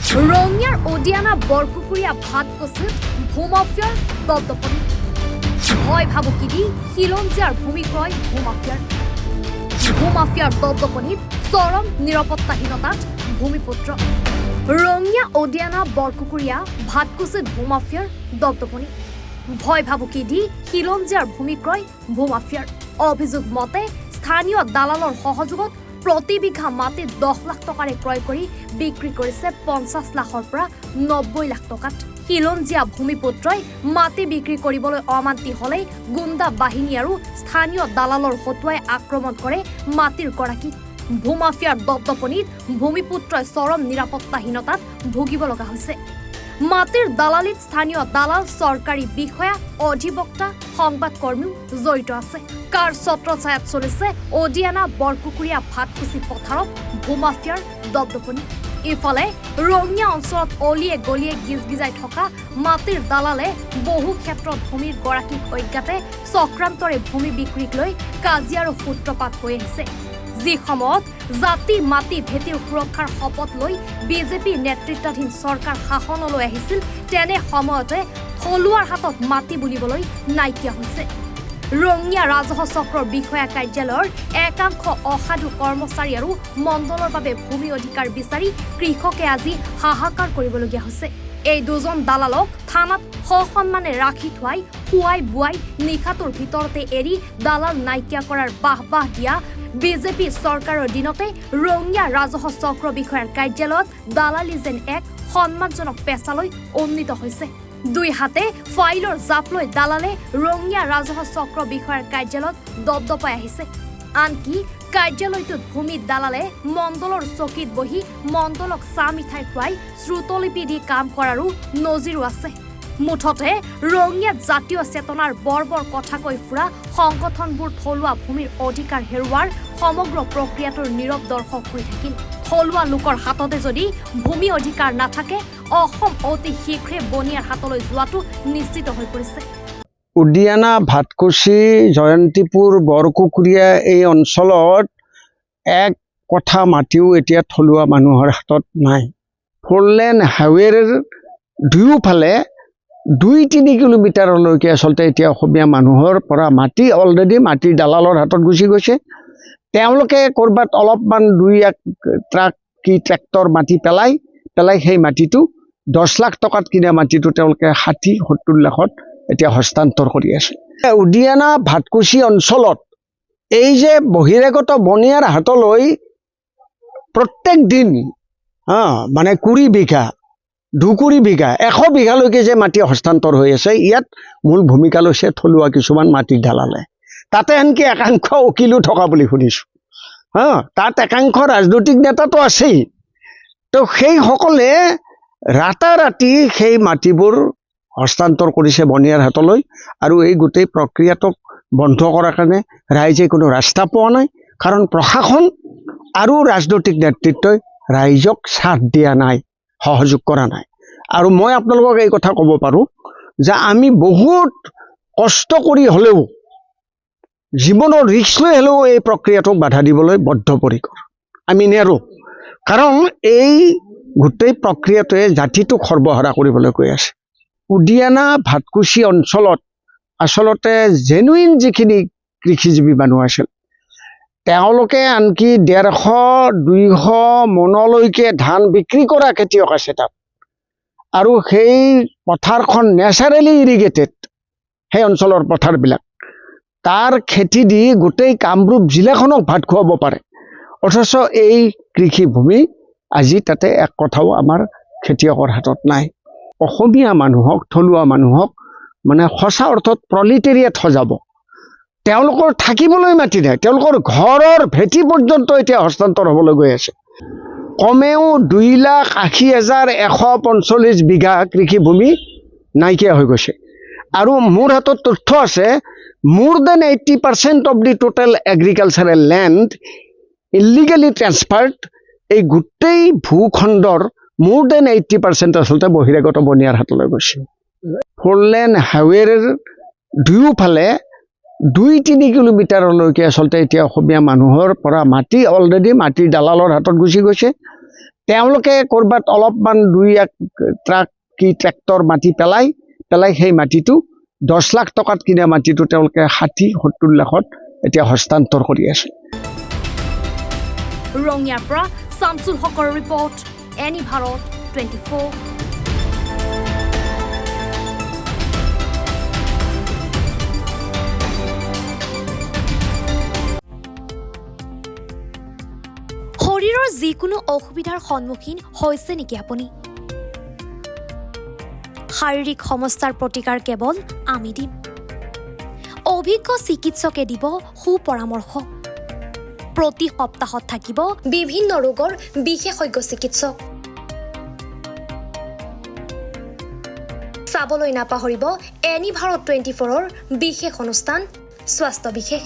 ৰঙিয়াৰ অডিয়ানা বৰপুকুৰীয়া ভাতকচুত ভূমাফিয়াৰ দপদপনি ভয় ভাবুকি দি খিলঞ্জীয়াৰ ভূমি ক্ৰয় ভূমাফিয়াৰ দপদপনিত চৰম নিৰাপত্তাহীনতাত ভূমিপুত্ৰ ৰঙিয়া অডিয়ানা বৰপুকুৰীয়া ভাতকচুত ভূমাফিয়াৰ দপদপনি ভয় ভাবুকি দি খিলঞ্জীয়াৰ ভূমি ক্ৰয় ভূমাফিয়াৰ অভিযোগ মতে স্থানীয় দালালৰ সহযোগত প্ৰতি বিঘা মাটি 10 লাখ টকাৰে ক্ৰয় কৰি বিক্ৰী কৰিছে 50 লাখৰ পৰা 90 লাখ টকাত খিলঞ্জীয়া ভূমিপুত্ৰই মাটি বিক্ৰী কৰিবলৈ অমান্তি হলে গুণ্ডা বাহিনী আৰু স্থানীয় দালালৰ হতুৱাই আক্ৰমণ কৰে মাটিৰ গৰাকী ভূমাফিয়াৰ দপদপনিত ভূমিপুত্ৰই চৰম নিৰাপত্তাহীনতাত ভুগিব লগা হৈছে মাটিৰ দালালিত স্থানীয় দালাল চৰকাৰী বিষয়া অধিবক্তা সংবাদকৰ্মীও জড়িত আছে কাৰ ছত্ৰছায়াত চলিছে অডিয়ানা বৰপুকুৰীয়া ভাতকুচি পথাৰত ভূমাফিয়াৰ দপদপনি ইফালে ৰঙিয়া অঞ্চলত অলিয়ে গলিয়ে গিজগিজাই থকা মাটিৰ দালালে বহু ক্ষেত্ৰত ভূমিৰ গৰাকীক অজ্ঞাতে চক্ৰান্তৰে ভূমি বিক্ৰীক লৈ কাজিয়াৰ সূত্ৰপাত হৈ আহিছে যি সময়ত জাতি মাটি ভেটিৰ সুৰক্ষাৰ শপত লৈ বিজেপি নেতৃত্বাধীন চৰকাৰ শাসনলৈ আহিছিল তেনে সময়তে থলুৱাৰ হাতত মাটি বুলিবলৈ নাইকিয়া হৈছে ৰঙিয়া ৰাজহ চক্ৰৰ বিষয়া কাৰ্যালয়ৰ একাংশ অসাধু কৰ্মচাৰী আৰু মণ্ডলৰ বাবে ভূমি অধিকাৰ বিচাৰি কৃষকে আজি হাহাকাৰ কৰিবলগীয়া হৈছে এই দুজন দালালক থানাত সসন্মানে ৰাখি থোৱাই খুৱাই বুৱাই নিশাটোৰ ভিতৰতে এৰি দালাল নাইকিয়া কৰাৰ বাহবাহ দিয়া বিজেপি চৰকাৰৰ দিনতে ৰঙিয়া ৰাজহ চক্ৰ বিষয়াৰ কাৰ্যালয়ত দালালি যেন এক সন্মানজনক পেছালৈ উন্নীত হৈছে দুই হাতে ফাইলৰ জাপ লৈ দালালে ৰঙিয়া ৰাজহ চক্ৰ বিষয়াৰ কাৰ্যালয়ত দপদপাই আহিছে আনকি কাৰ্যালয়টোত ভূমি দালালে মণ্ডলৰ চকীত বহি মণ্ডলক চাহ মিঠাই খুৱাই শ্ৰুতলিপি দি কাম কৰাৰো নজিৰো আছে মুঠতে ৰঙিয়াত জাতীয় চেতনাৰ বৰবৰ কথা কৈ ফুৰা সংগঠনবোৰ থলুৱা ভূমিৰ অধিকাৰ হেৰুৱাৰ সমগ্ৰ প্ৰক্ৰিয়াটোৰ নীৰৱ দৰ্শক হৈ থাকিল থলুৱা লোকৰ হাততে যদি ভূমি অধিকাৰ নাথাকে অসম অতি শীঘ্ৰে বনিয়াৰ হাতলৈ যোৱাটো নিশ্চিত হৈ পৰিছে উডিয়ানা ভাতকুচি জয়ন্তীপুৰ বৰকুকুৰীয়া এই অঞ্চলত এক কথা মাটিও এতিয়া থলুৱা মানুহৰ হাতত নাই ফ'ৰলেন হাইৱেৰ দুয়োফালে 2-3 কিলোমিটাৰলৈকে আচলতে এতিয়া অসমীয়া মানুহৰ পৰা মাটি অলৰেডি মাটিৰ দালালৰ হাতত গুচি গৈছে তেওঁলোকে কৰবাত অলপমান 2-1 ট্ৰাক কি ট্ৰেক্টৰ মাটি পেলাই সেই মাটিটো 10 লাখ টকাত কিনা মাটিটো তেওঁলোকে 60-70 লাখত এতিয়া হস্তান্তৰ কৰি আছে উডিয়ানা ভাতকুচি অঞ্চলত এই যে বহিৰাগত বনিয়াৰ হাতলৈ প্ৰত্যেক দিন মানে 20 বিঘা 2 বিঘা 100 বিঘালৈকে যে মাটি হস্তান্তৰ হৈ আছে ইয়াত মূল ভূমিকা লৈছে থলুৱা কিছুমান মাটিৰ দালালে তাতে আনকি একাংশ উকিলো থকা বুলি শুনিছো তাত একাংশ ৰাজনৈতিক নেতাটো আছেই তো সেইসকলে ৰাতাৰাতি সেই মাটিবোৰ হস্তান্তৰ কৰিছে বনিয়াৰ হাতলৈ আৰু এই গোটেই প্ৰক্ৰিয়াটোক বন্ধ কৰাৰ কাৰণে ৰাইজে কোনো ৰাস্তা পোৱা নাই কাৰণ প্ৰশাসন আৰু ৰাজনৈতিক নেতৃত্বই ৰাইজক সাথ দিয়া নাই সহযোগ কৰা নাই আৰু মই আপোনালোকক এই কথা ক'ব পাৰোঁ যে আমি বহুত কষ্ট কৰি হ'লেও জীৱনৰ ৰিস্ক লৈ হ'লেও এই প্ৰক্ৰিয়াটোক বাধা দিবলৈ বদ্ধপৰিকৰ আমি নেৰোঁ কাৰণ এই গোটেই প্ৰক্ৰিয়াটোৱে জাতিটোক সৰ্বহাৰা কৰিবলৈ গৈ আছে উডিয়ানা ভাতকুচি অঞ্চলত আচলতে জেনুইন যিখিনি কৃষিজীৱী মানুহ আছিল তেওঁলোকে আনকি 150-200 মনলৈকে ধান বিক্ৰী কৰা খেতিয়ক আছে তাত আৰু সেই পথাৰখন নেচাৰেলি ইৰিগেটেড সেই অঞ্চলৰ পথাৰবিলাক তাৰ খেতি দি গোটেই কামৰূপ জিলাখনক ভাত খুৱাব পাৰে অথচ এই কৃষিভূমি আজি তাতে এক কথাও আমাৰ খেতিয়কৰ হাতত নাই অসমীয়া মানুহক থলুৱা মানুহক মানে সঁচা অৰ্থত প্ৰলিটেৰিয়েট সজাব তেওঁলোকৰ থাকিবলৈ মাটি নাই তেওঁলোকৰ ঘৰৰ ভেটি পৰ্যন্ত এতিয়া হস্তান্তৰ হ'বলৈ গৈ আছে কমেও 2,80,145 বিঘা কৃষিভূমি নাইকিয়া হৈ গৈছে আৰু মোৰ হাতত তথ্য আছে more than 80% of the total agricultural land illegally transferred এই গোটেই ভূখণ্ডৰ more than 80% আচলতে বহিৰাগত বনিয়াৰ হাতলৈ গৈছে ফ'ৰলেন হাইৱেৰ দুয়োফালে 2-3 কিলোমিটাৰলৈকে আচলতে এতিয়া অসমীয়া মানুহৰ পৰা মাটি অলৰেডি মাটিৰ দালালৰ হাতত গুচি গৈছে তেওঁলোকে ক'ৰবাত অলপমান 2-1 ট্ৰাক কি ট্ৰেক্টৰ মাটি পেলাই সেই মাটিটো 10 লাখ টকাত কিনা মাটিটো তেওঁলোকে 60-70 লাখত এতিয়া হস্তান্তৰ কৰি আছে। ৰঙিয়াৰ পৰা শামছুল হকৰ ৰিপৰ্ট, এনি ভাৰত 24। শৰীৰৰ যিকোনো অসুবিধাৰ সন্মুখীন হৈছে নেকি আপুনি? শাৰীৰিক সমস্যাৰ প্ৰতিকাৰ কেৱল আমি দিম। অভিজ্ঞ চিকিৎসকে দিব সুপৰামৰ্শ। প্ৰতি সপ্তাহত থাকিব বিভিন্ন ৰোগৰ বিশেষজ্ঞ চিকিৎসক। চাবলৈ নাপাহৰিব এনি ভাৰত 24ৰ বিশেষ অনুষ্ঠান স্বাস্থ্য বিশেষ।